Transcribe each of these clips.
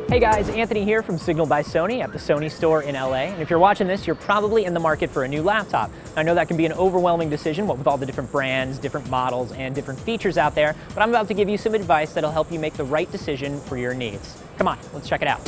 Hey guys, Anthony here from Signal by Sony at the Sony store in LA. And if you're watching this, you're probably in the market for a new laptop. I know that can be an overwhelming decision, what with all the different brands, different models, and different features out there, but I'm about to give you some advice that'll help you make the right decision for your needs. Come on, let's check it out.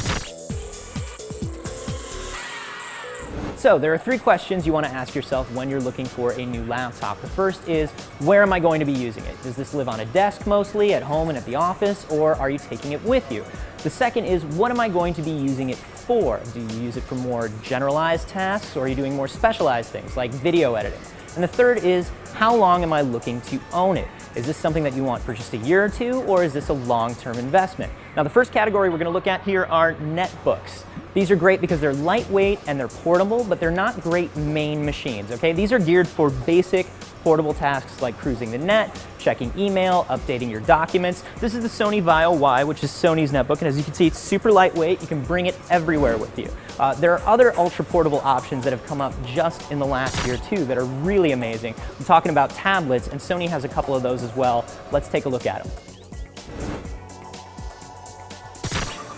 So there are three questions you want to ask yourself when you're looking for a new laptop. The first is, where am I going to be using it? Does this live on a desk mostly, at home and at the office, or are you taking it with you? The second is, what am I going to be using it for? Do you use it for more generalized tasks, or are you doing more specialized things like video editing? And the third is, how long am I looking to own it? Is this something that you want for just a year or two, or is this a long-term investment? Now, the first category we're going to look at here are netbooks. These are great because they're lightweight and they're portable, but they're not great main machines, okay? These are geared for basic portable tasks like cruising the net, checking email, updating your documents. This is the Sony Vaio Y, which is Sony's netbook, and as you can see, it's super lightweight. You can bring it everywhere with you. There are other ultra-portable options that have come up just in the last year, too, that are really amazing. I'm talking about tablets, and Sony has a couple of those as well. Let's take a look at them.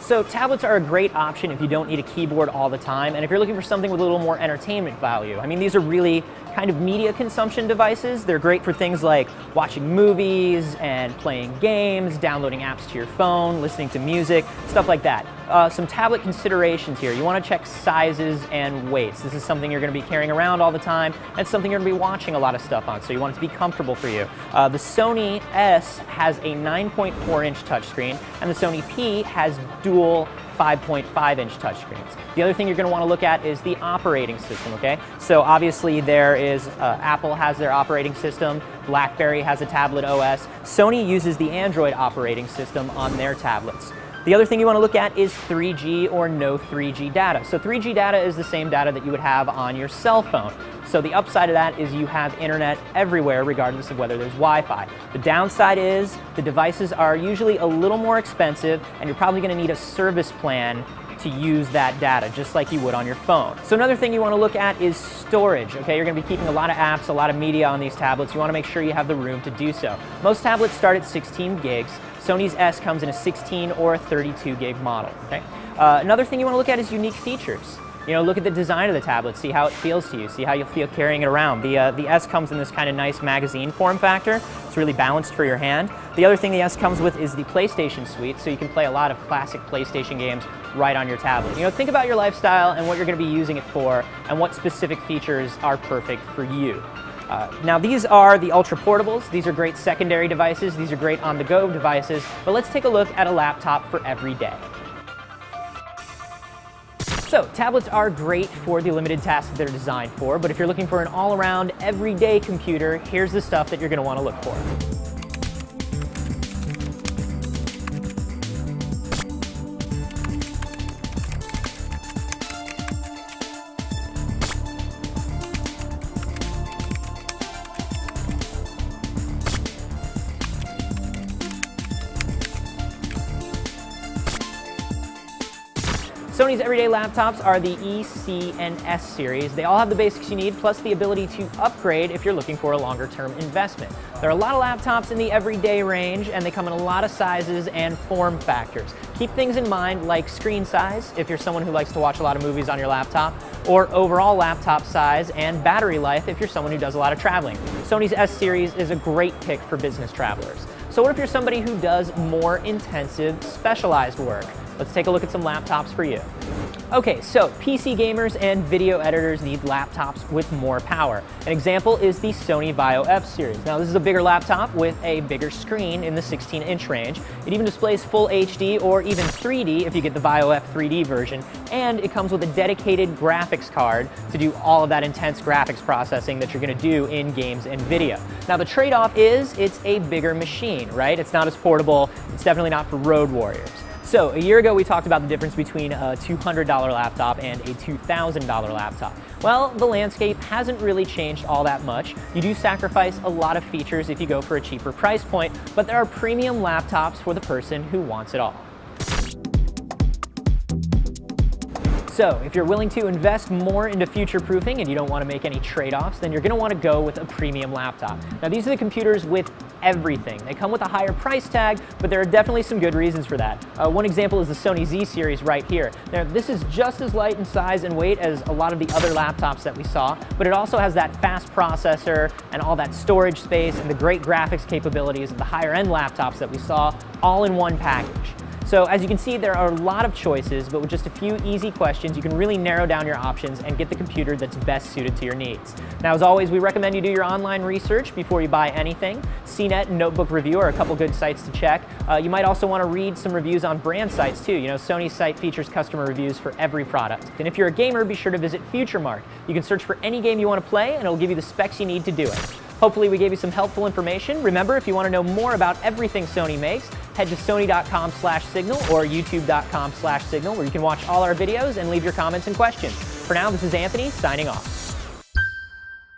So tablets are a great option if you don't need a keyboard all the time, and if you're looking for something with a little more entertainment value. I mean, these are really kind of media consumption devices. They're great for things like watching movies and playing games, downloading apps to your phone, listening to music, stuff like that. Some tablet considerations here. You want to check sizes and weights. This is something you're going to be carrying around all the time, and it's something you're going to be watching a lot of stuff on, so you want it to be comfortable for you. The Sony S has a 9.4-inch touchscreen, and the Sony P has dual 5.5-inch touchscreens. The other thing you're going to want to look at is the operating system, okay? So obviously there is, Apple has their operating system, BlackBerry has a tablet OS, Sony uses the Android operating system on their tablets. The other thing you want to look at is 3G or no 3G data. So 3G data is the same data that you would have on your cell phone. So the upside of that is you have internet everywhere regardless of whether there's Wi-Fi. The downside is the devices are usually a little more expensive and you're probably going to need a service plan to use that data, just like you would on your phone. So another thing you want to look at is storage, okay? You're going to be keeping a lot of apps, a lot of media on these tablets. You want to make sure you have the room to do so. Most tablets start at 16 gigs. Sony's S comes in a 16 or a 32 gig model, okay? Another thing you want to look at is unique features. You know, look at the design of the tablet, see how it feels to you, see how you'll feel carrying it around. The S comes in this kind of nice magazine form factor. It's really balanced for your hand. The other thing the S comes with is the PlayStation Suite, so you can play a lot of classic PlayStation games right on your tablet. You know, think about your lifestyle and what you're going to be using it for and what specific features are perfect for you. Now these are the ultra portables. These are great secondary devices. These are great on-the-go devices. But let's take a look at a laptop for every day. So tablets are great for the limited tasks that they're designed for, but if you're looking for an all-around everyday computer, here's the stuff that you're going to want to look for. Sony's everyday laptops are the E, C, and S series. They all have the basics you need, plus the ability to upgrade if you're looking for a longer-term investment. There are a lot of laptops in the everyday range, and they come in a lot of sizes and form factors. Keep things in mind like screen size, if you're someone who likes to watch a lot of movies on your laptop, or overall laptop size and battery life if you're someone who does a lot of traveling. Sony's S series is a great pick for business travelers. So what if you're somebody who does more intensive, specialized work? Let's take a look at some laptops for you. Okay, so PC gamers and video editors need laptops with more power. An example is the Sony Vaio F series. Now this is a bigger laptop with a bigger screen in the 16-inch range. It even displays full HD or even 3D if you get the Vaio F 3D version, and it comes with a dedicated graphics card to do all of that intense graphics processing that you're going to do in games and video. Now the trade-off is it's a bigger machine, right? It's not as portable. It's definitely not for road warriors. So a year ago we talked about the difference between a $200 laptop and a $2,000 laptop. Well, the landscape hasn't really changed all that much. You do sacrifice a lot of features if you go for a cheaper price point, but there are premium laptops for the person who wants it all. So if you're willing to invest more into future-proofing and you don't want to make any trade-offs, then you're going to want to go with a premium laptop. Now these are the computers with everything. They come with a higher price tag, but there are definitely some good reasons for that. One example is the Sony Z series right here. Now this is just as light in size and weight as a lot of the other laptops that we saw, but it also has that fast processor and all that storage space and the great graphics capabilities of the higher-end laptops that we saw all in one package. So as you can see, there are a lot of choices, but with just a few easy questions, you can really narrow down your options and get the computer that's best suited to your needs. Now, as always, we recommend you do your online research before you buy anything. CNET and Notebook Review are a couple good sites to check. You might also want to read some reviews on brand sites too. You know, Sony's site features customer reviews for every product. And if you're a gamer, be sure to visit FutureMark. You can search for any game you want to play, and it'll give you the specs you need to do it. Hopefully we gave you some helpful information. Remember, if you want to know more about everything Sony makes, head to sony.com/signal or youtube.com/signal, where you can watch all our videos and leave your comments and questions. For now, this is Anthony signing off.